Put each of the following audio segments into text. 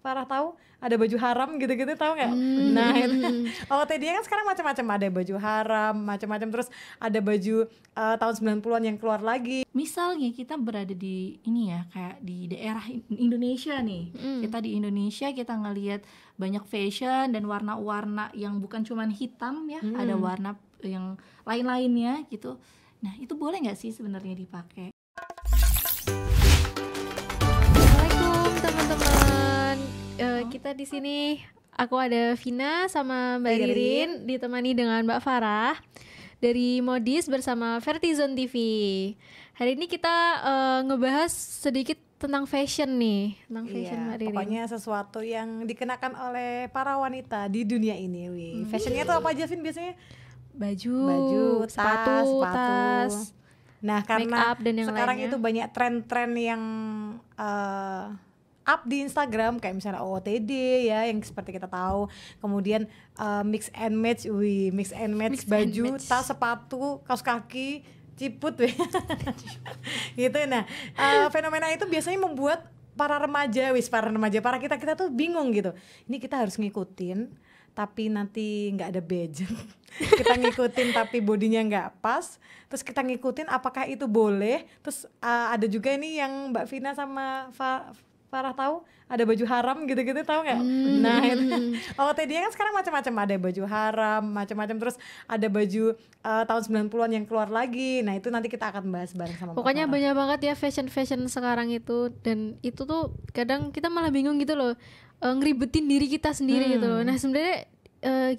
Farah tahu? Ada baju haram gitu-gitu, tahu nggak? Nah itu OOTD kan sekarang macam-macam, ada baju haram macam-macam, terus ada baju tahun 90-an yang keluar lagi. Misalnya kita berada di ini ya, kayak di daerah Indonesia nih. Kita di Indonesia, kita ngelihat banyak fashion dan warna-warna yang bukan cuman hitam ya, ada warna yang lain-lainnya gitu. Nah, itu boleh nggak sih sebenarnya dipakai? Assalamualaikum teman-teman. Kita di sini, aku ada Vina sama Mbak Ririn, ditemani dengan Mbak Farah dari Modis bersama Vertizon TV. Hari ini kita ngebahas sedikit tentang fashion nih, tentang fashion Mbak Ririn. Pokoknya sesuatu yang dikenakan oleh para wanita di dunia ini. Fashionnya tuh apa aja, Vin, biasanya? Baju, sepatu, tas. Nah, karena make up dan yang sekarang lainnya. itu banyak tren-tren yang up di Instagram, kayak misalnya OOTD ya, yang seperti kita tahu. Kemudian mix and match, baju, tas, sepatu, kaos kaki, ciput, gitu. Nah, fenomena itu biasanya membuat para remaja, para kita tuh bingung gitu. Ini kita harus ngikutin, tapi nanti nggak ada budget. Kita ngikutin tapi bodinya nggak pas, terus kita ngikutin apakah itu boleh. Terus ada juga ini yang Mbak Vina sama Farah tahu, ada baju haram gitu-gitu, tahu nggak? Nah itu OOTD kan sekarang macam-macam, ada baju haram macam-macam, terus ada baju tahun 90-an yang keluar lagi. Nah itu nanti kita akan bahas bareng sama Pokoknya Mbak Farah. banyak banget ya fashion sekarang itu, dan itu tuh kadang kita malah bingung gitu loh, ngeribetin diri kita sendiri gitu loh. Nah sebenarnya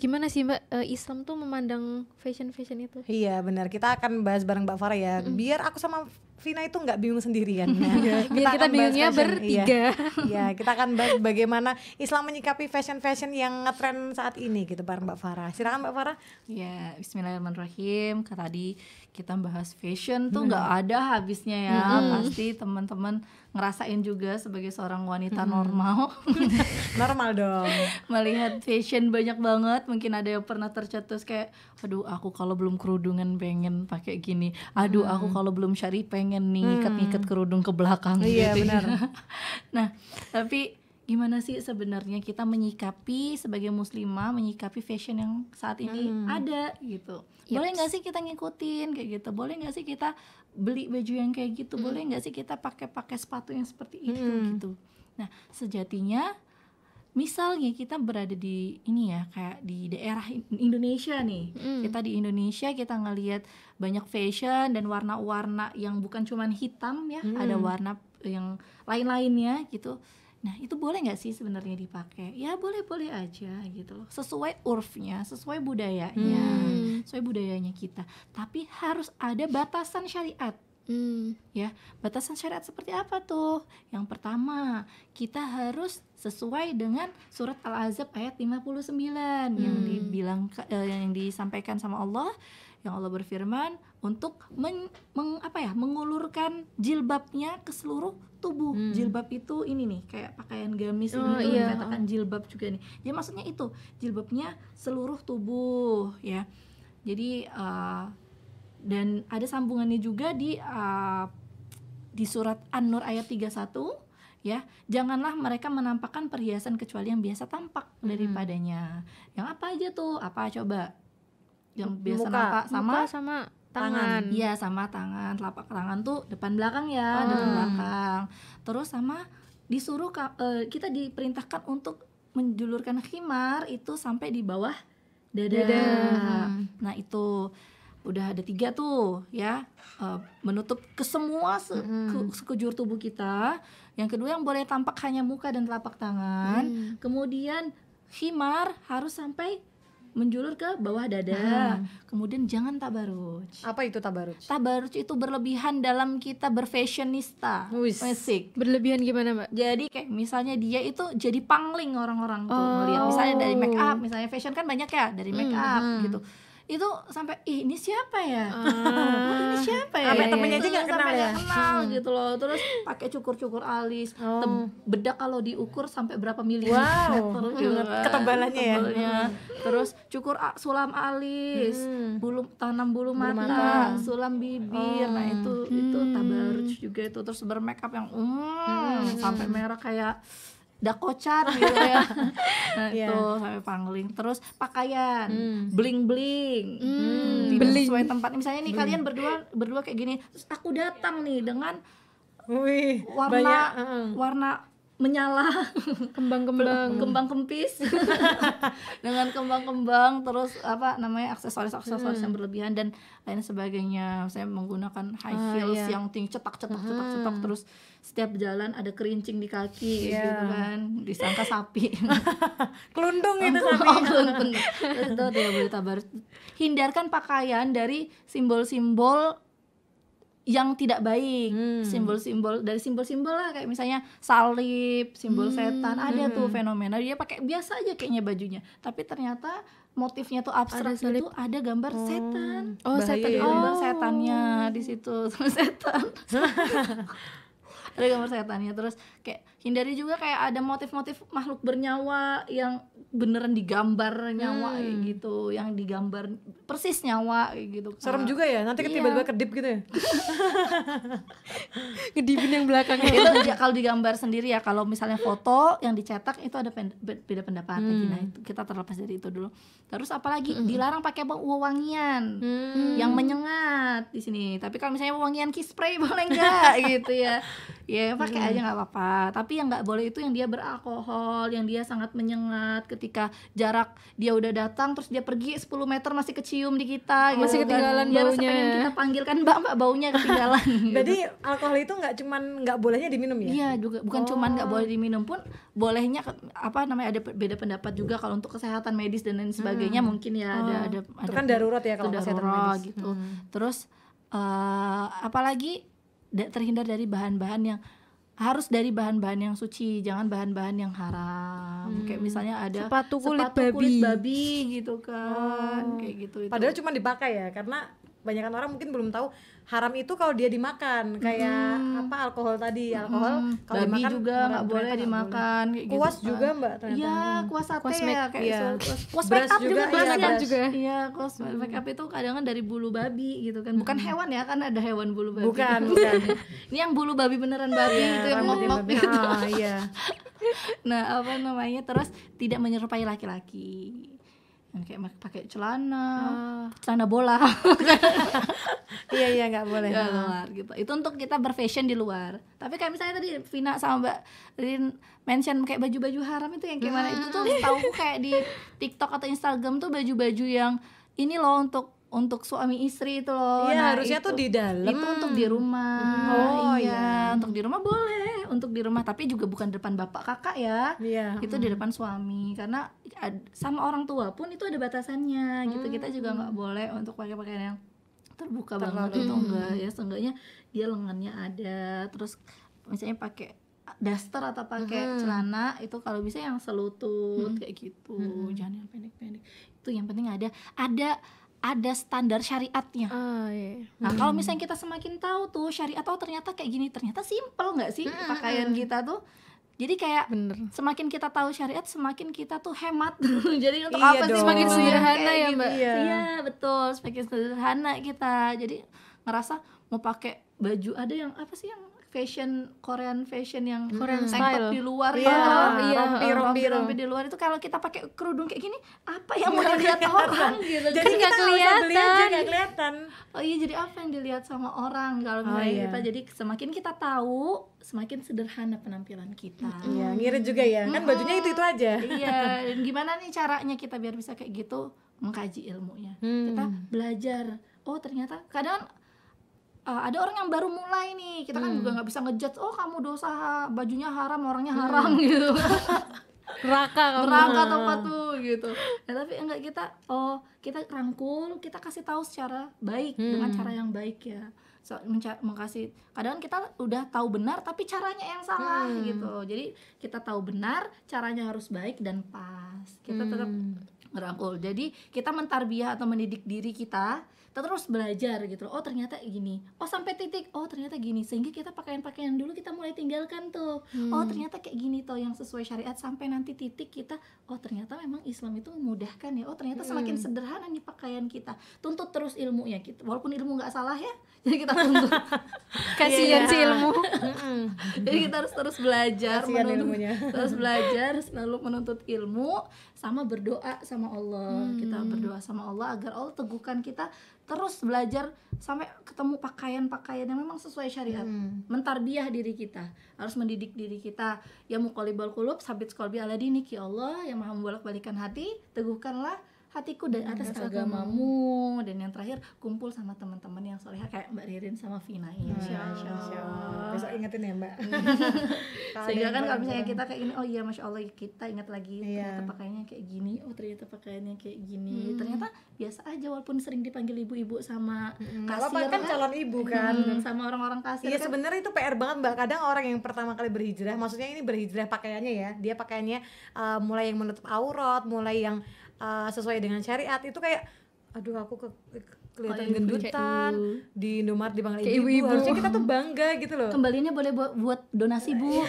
gimana sih Mbak, Islam tuh memandang fashion itu? Iya benar, kita akan bahas bareng Mbak Farah ya, biar aku sama Vina itu nggak bingung sendirian. Biar kita akan bahas bingungnya fashion. bertiga. Iya, kita akan bahas bagaimana Islam menyikapi fashion yang ngetren saat ini gitu bareng Mbak Farah. Silakan Mbak Farah. Ya, bismillahirrahmanirrahim. Tadi kita bahas fashion tuh nggak ada habisnya ya. Pasti teman-teman ngerasain juga sebagai seorang wanita normal. Normal dong. Melihat fashion banyak banget. Mungkin ada yang pernah tercetus kayak, aduh aku kalau belum kerudungan pengen pakai gini. Aduh aku kalau belum syari pengen nih ngikat kerudung ke belakang. Iya gitu. benar. Nah, tapi gimana sih sebenarnya kita menyikapi sebagai muslimah, menyikapi fashion yang saat ini ada gitu. Boleh nggak sih kita ngikutin kayak gitu? Boleh nggak sih kita beli baju yang kayak gitu? Boleh nggak sih kita pakai sepatu yang seperti itu gitu? Nah, sejatinya misalnya kita berada di ini ya, kayak di daerah Indonesia nih. Kita di Indonesia, kita ngelihat banyak fashion dan warna-warna yang bukan cuman hitam ya, ada warna yang lain-lainnya gitu. Nah itu boleh nggak sih sebenarnya dipakai? Ya boleh-boleh aja gitu loh, sesuai urfnya, sesuai budayanya, sesuai budayanya kita. Tapi harus ada batasan syariat. Ya, batasan syariat seperti apa tuh? Yang pertama, kita harus sesuai dengan surat Al-Ahzab ayat 59 yang disampaikan sama Allah, yang Allah berfirman untuk mengulurkan jilbabnya ke seluruh tubuh. Jilbab itu ini nih, kayak pakaian gamis ini dikatakan jilbab juga nih. Ya maksudnya itu, jilbabnya seluruh tubuh ya. Jadi dan ada sambungannya juga di surat An-Nur ayat 31 ya. Janganlah mereka menampakkan perhiasan kecuali yang biasa tampak daripadanya. Yang apa aja tuh? Apa coba? Yang biasa nampak sama tangan. Iya, sama tangan. Telapak tangan tuh depan belakang ya, depan belakang. Terus sama disuruh kita diperintahkan untuk menjulurkan khimar itu sampai di bawah dada. Nah, itu udah ada 3 tuh ya, menutup ke semua sekujur tubuh kita. Yang kedua yang boleh tampak hanya muka dan telapak tangan. Kemudian khimar harus sampai menjulur ke bawah dada. Kemudian jangan tabaruj. Apa itu tabaruj? Tabaruj itu berlebihan dalam kita berfashionista. Musik. Berlebihan gimana Mbak? Jadi kayak misalnya dia itu jadi pangling orang-orang tuh melihat. Misalnya dari make up, misalnya fashion kan banyak ya, dari make up gitu. Itu sampai ini siapa ya? Ini siapa ya? Sampai temennya aja nggak kenal ya? Kenal gitu loh. Terus pakai cukur alis, bedak kalau diukur sampai berapa milimeter gitu. Ketebalannya ya. Terus cukur sulam alis, tanam bulu mata, sulam bibir. Nah itu tabaruj juga itu. Terus bermakeup yang sampai merah kayak dakocar gitu ya. Nah, Iya. itu sampai pangling. Terus pakaian, bling-bling. Tidak Bling. sesuai tempat. Misalnya nih kalian berdua kayak gini, terus aku datang nih dengan Wih, warna banyak, warna menyala, Kembang-kembang. kembang kempis dengan kembang-kembang, terus apa namanya aksesoris yang berlebihan dan lain sebagainya. Saya menggunakan high heels yang tinggi, cetak terus setiap jalan ada kerincing di kaki gitu kan, disangka sapi. kelundung itu Oh, sapi. bener. Itu tidak boleh tabarut. Hindarkan pakaian dari simbol-simbol yang tidak baik, simbol-simbol lah kayak misalnya salib, simbol setan, ada tuh fenomena dia pakai biasa aja kayaknya bajunya, tapi ternyata motifnya tuh abstrak, itu ada gambar setan. Oh, Bahaya setan. ya. Ada gambar setannya di situ, setan. Ada gambar setannya. Terus kayak hindari juga kayak ada motif-motif makhluk bernyawa yang beneran digambar nyawa kayak gitu, yang digambar persis nyawa kayak gitu. Serem juga ya, nanti tiba-tiba kedip gitu ya. Ngedipin yang belakangnya. Itu kalau digambar sendiri ya, kalau misalnya foto yang dicetak itu ada beda pendapat. Nah, itu kita terlepas dari itu dulu. Terus apalagi dilarang pakai wewangian yang menyengat di sini. Tapi kalau misalnya wewangian key spray boleh nggak gitu ya? Ya pakai aja nggak apa-apa. Tapi yang nggak boleh itu yang dia beralkohol, yang dia sangat menyengat. Ketika jarak dia udah datang terus dia pergi 10 meter masih kecium di kita, Masih gitu ketinggalan kan. Dia rasa baunya. pengen kita panggilkan mbak baunya ketinggalan. Gitu. Jadi alkohol itu nggak cuman nggak bolehnya diminum ya? Iya juga, bukan cuman nggak boleh diminum pun bolehnya apa namanya, ada beda pendapat juga kalau untuk kesehatan medis dan lain sebagainya mungkin ya ada Itu kan darurat ya kalau itu kesehatan darurat medis. gitu. Terus apalagi terhindar dari bahan-bahan yang harus dari bahan-bahan yang suci, jangan bahan-bahan yang haram. Kayak misalnya ada Sepatu kulit babi gitu kan, kayak gitu. Itu. Padahal cuma dipakai ya, karena banyakan orang mungkin belum tahu haram itu kalau dia dimakan, kayak apa alkohol tadi, alkohol kalau babi dimakan juga nggak boleh ternyata dimakan kayak gitu. Kuas kan. juga mbak ternyata. Iya, kuas sate Kuas ya kayak iya. kuas Beras make up juga, juga, iya, beras. juga. Iya, kuas make up itu kadang dari bulu babi gitu kan. Bukan hewan ya, kan ada hewan bulu babi. Bukan. Ini yang bulu babi beneran babi itu yang rambutnya ngok babi. gitu. Ah, iya. Nah, apa namanya? Terus tidak menyerupai laki-laki. Yang kayak pakai celana bola. Iya nggak boleh. Di luar gitu. Itu untuk kita berfashion di luar. Tapi kayak misalnya tadi Vina sama Mbak Rin mention kayak baju-baju haram itu yang kayak mana, itu tuh tahu kayak di TikTok atau Instagram tuh baju-baju yang ini loh untuk suami istri itu loh. Iya, Nah, harusnya tuh di dalam. itu untuk di rumah. Oh, iya, untuk di rumah boleh, untuk di rumah, tapi juga bukan depan bapak kakak ya. Iya. Itu di depan suami, karena sama orang tua pun itu ada batasannya gitu. Kita juga nggak boleh untuk pakai pakaian yang terbuka banget, itu enggak ya. Seenggaknya dia lengannya ada, terus misalnya pakai daster atau pakai celana itu kalau bisa yang selutut kayak gitu. Jangan yang pendek-pendek. Itu yang penting ada standar syariatnya. Iya. Nah, kalau misalnya kita semakin tahu tuh syariat, ternyata kayak gini, ternyata simple nggak sih pakaian kita tuh. Jadi kayak semakin kita tahu syariat, semakin kita tuh hemat. Jadi untuk Iya apa sih dong. semakin Sederhana kayak ya, gitu. Mbak? Iya, betul, semakin sederhana kita. Jadi ngerasa mau pakai baju, ada yang apa sih yang Korean fashion yang Korean tank top style. di luar Iya, rompi di luar itu, kalau kita pakai kerudung kayak gini, apa yang mau dilihat orang gitu. Jadi Kan kita nggak nggak usah beli aja, kelihatan. nggak kelihatan. Oh iya, jadi apa yang dilihat sama orang kalau misalnya iya. kita, jadi semakin kita tahu, semakin sederhana penampilan kita. Iya, ngirit juga ya. Kan bajunya itu aja. Iya, dan gimana nih caranya kita biar bisa kayak gitu? Mengkaji ilmunya. Kita belajar. Oh, ternyata kadang ada orang yang baru mulai nih, kita kan juga nggak bisa ngejudge, oh kamu dosa, bajunya haram, orangnya haram gitu. Neraka Neraka tempat tuh gitu. Nah, tapi enggak, kita rangkul, kita kasih tahu secara baik, dengan cara yang baik ya. Mengkasih, kadang kita udah tahu benar tapi caranya yang salah gitu. Jadi kita tahu benar, caranya harus baik dan pas. Kita tetap ngerangkul. Jadi kita mentarbiyah atau mendidik diri kita terus belajar gitu. Oh ternyata gini. Oh sampai titik. Oh ternyata gini. Sehingga kita pakaian-pakaian dulu kita mulai tinggalkan tuh. Oh ternyata kayak gini tuh yang sesuai syariat, sampai nanti titik kita. Oh ternyata memang Islam itu memudahkan ya. Oh ternyata semakin sederhana nih pakaian kita. Tuntut terus ilmunya kita. Walaupun ilmu nggak salah ya. Jadi kita tuntut. Kasihan si ilmu. Jadi kita harus terus belajar, Kasihan ilmunya. terus belajar, selalu menuntut ilmu, sama berdoa sama Allah. Kita berdoa sama Allah agar Allah teguhkan kita terus belajar sampai ketemu pakaian-pakaian yang memang sesuai syariat. Mentarbiyah diri kita, harus mendidik diri kita. Ya muqallibal qulub, sabit qalbi ala dinik, ya Allah yang maha membolak-balikan hati, teguhkanlah hatiku dari atas agamamu. Dan yang terakhir, kumpul sama teman-teman yang solehah kayak Mbak Ririn sama Vina ini. Masya Allah. Besok ingetin ya Mbak. Sehingga kan kalau misalnya kita kayak gini, oh iya Masya Allah kita ingat lagi ternyata pakaiannya kayak gini, oh ternyata pakaiannya kayak gini. Ternyata biasa aja walaupun sering dipanggil ibu-ibu sama kasir kan calon ibu kan. Sama orang-orang kasir. Iya kan. sebenarnya itu PR banget Mbak. Kadang orang yang pertama kali berhijrah, maksudnya ini berhijrah pakaiannya ya, dia pakaiannya mulai yang menutup aurat, mulai yang sesuai dengan syariat, itu kayak aduh aku kelihatan gendutan di Indomaret dipanggil ibu-ibu. Harusnya kita tuh bangga gitu loh. Kembaliannya boleh buat donasi Bu.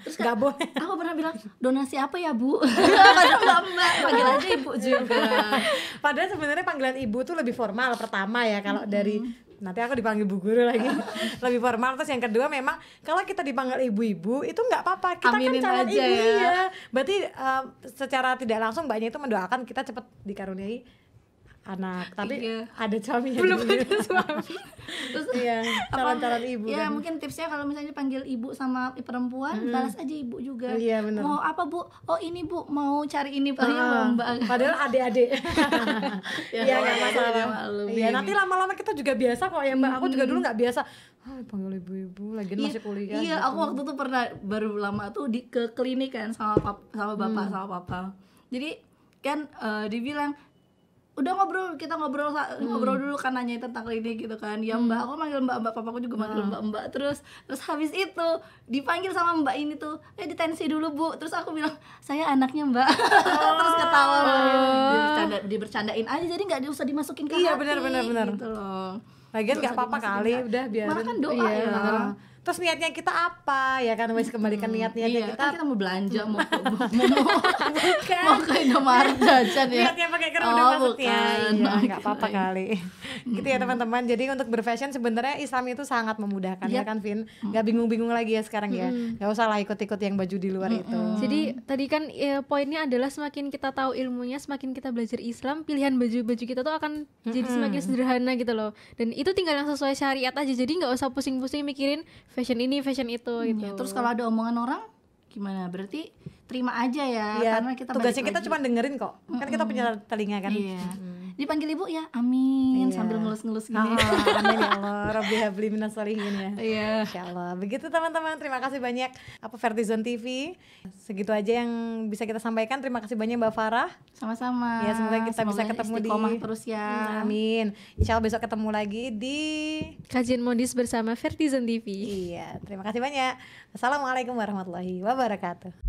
Terus Nggak boleh. Aku pernah bilang, donasi apa ya Bu? Padahal Mbak, panggil aja ibu juga. Padahal sebenarnya panggilan ibu tuh lebih formal pertama ya, kalau dari nanti aku dipanggil bu guru lagi lebih formal. Terus yang kedua memang kalau kita dipanggil ibu-ibu itu nggak apa-apa, kita Aminin kan calon aja ibu ya. ya. Berarti secara tidak langsung mbaknya itu mendoakan kita cepat dikaruniai anak, tapi Iya. ada suami Belum ada suami. Terus iya, calon-calon ibu ya kan. mungkin tipsnya kalau misalnya panggil ibu sama perempuan, balas aja ibu juga. Iya, bener. Mau apa Bu? Oh ini Bu, mau cari ini Pak. Ya, Mbak. Padahal adik-adik. Iya nggak adik-adik masalah. dia maklum. Iya nanti lama-lama kita juga biasa kok ya Mbak. Aku juga dulu nggak biasa. Panggil ibu-ibu lagi masih kuliah. Iya, gitu. aku waktu itu pernah baru lama tuh ke klinik kan sama bapak sama papa. Jadi kan dibilang udah kita ngobrol dulu kan, nanya tentang klinik gitu kan. Ya Mbak, aku manggil Mbak, papaku juga manggil Mbak. Terus habis itu dipanggil sama Mbak ini tuh, ditensi dulu Bu. Terus aku bilang, saya anaknya Mbak. Terus ketawa. Dibercandain aja, jadi nggak usah dimasukin ke Iya, hati. benar. Gitu loh. Lagian nggak Nggak usah apa-apa dimasukin kali, hati. udah biarin. Malah kan doa Iya, ya. bener. Terus niatnya kita apa ya kan, wes kembalikan niatnya Iya, kita. kan kita mau belanja, mau ke Indomaret jajan ya. Niatnya pakai kerudung maksudnya. bukan. Iya, nggak apa-apa kali. Gitu ya teman-teman. Jadi untuk berfashion sebenarnya Islam itu sangat memudahkan ya kan Vin. Nggak bingung-bingung lagi ya sekarang ya. Nggak usah lah ikut-ikut yang baju di luar itu. Jadi tadi kan poinnya adalah semakin kita tahu ilmunya, semakin kita belajar Islam, pilihan baju-baju kita tuh akan jadi semakin sederhana gitu loh. Dan itu tinggal yang sesuai syariat aja. Jadi nggak usah pusing-pusing mikirin fashion ini, fashion itu gitu. Ya, terus kalau ada omongan orang gimana? Berarti terima aja ya, Iya, karena kita tugasnya balik kita lagi. cuma dengerin kok. Kan kita punya telinga kan. Iya. Dipanggil ibu ya, amin, Iya. sambil ngelus-ngelus gini. Amin ya Allah, Rabbi habli minas sholihin ya. Iya. Insyaallah. Begitu teman-teman, terima kasih banyak Vertizon TV. Segitu aja yang bisa kita sampaikan. Terima kasih banyak Mbak Farah. Sama-sama. Ya semoga kita bisa ketemu di istiqomah terus ya. Amin. Insyaallah besok ketemu lagi di Kajian modis bersama Vertizon TV. Iya, terima kasih banyak. Assalamualaikum warahmatullahi wabarakatuh.